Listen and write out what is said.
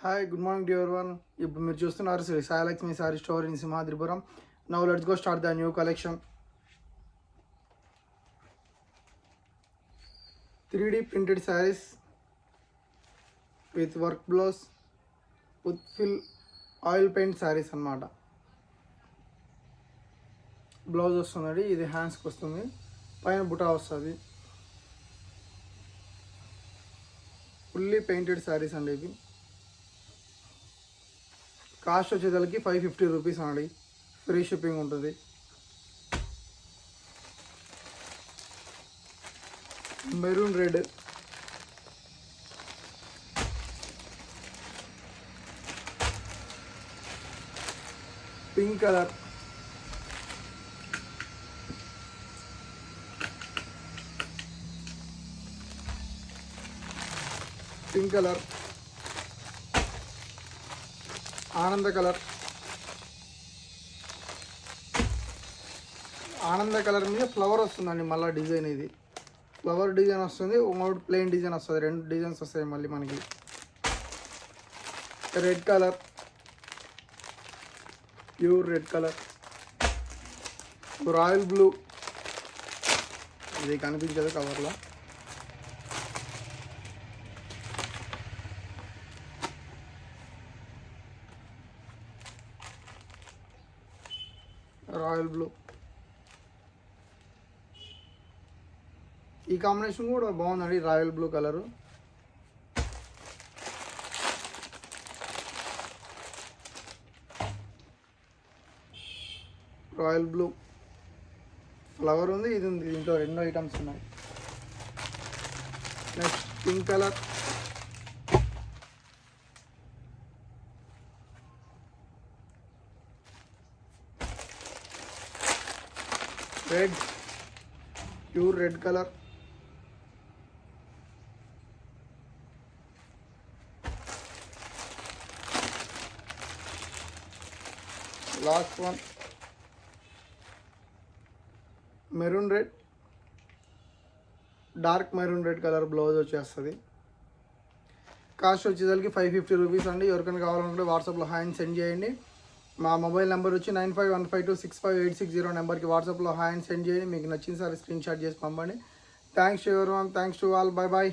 Hi, good morning to everyone. ఇప్పుడు మీరు చూస్తున్నారు Shri Sailakshmi sari store in Simhadripuram. Now let's go start the new collection. 3D printed sarees with work blouse with full oil paint sarees అన్నమాట. Blouse వస్తుంది, ఇది హ్యాండ్స్కి వస్తుంది, పైన బుటా వస్తుంది. ఫుల్లీ పెయింటెడ్ సారీస్ అండి ఇవి. కాస్ట్ వచ్చేసరికి 550 రూపీస్ అండి, ఫ్రీ షిప్పింగ్ ఉంటుంది. Maroon red, pink colour, pink colour, ఆనంద కలర్. ఆనంద కలర్ మీద ఫ్లవర్ వస్తుందండి, మళ్ళీ డిజైన్ ఇది ఫ్లవర్ డిజైన్ వస్తుంది, ఇంకోటి ప్లెయిన్ డిజైన్ వస్తుంది, రెండు డిజైన్స్ వస్తాయి మళ్ళీ మనకి. Red colour, pure red colour, royal blue, ఇది కనిపించదు కవర్లో. రాయల్ బ్లూ, ఈ కాంబినేషన్ కూడా బాగుందండి, royal blue colour. Royal blue flower ఉంది, ఇది ఉంది, దీంట్లో రెండు ఐటమ్స్ ఉన్నాయి. Next pink colour, red, pure red colour, last one maroon red, dark maroon red colour blouse వచ్చేస్తుంది. కాస్ట్ వచ్చేసరికి 550 రూపీస్ అండి. ఎవరికైనా కావాలనుకుంటే వాట్సాప్లో హ్యాండ్ సెండ్ చేయండి. మా మొబైల్ నెంబర్ వచ్చి 9515265860 నెంబర్కి వాట్సాప్లో హ్యాండ్ సెండ్ చేయండి. మీకు నచ్చిన సార్ స్క్రీన్ షాట్ చేసి పంపండి. Thanks to everyone, thanks to all, bye bye.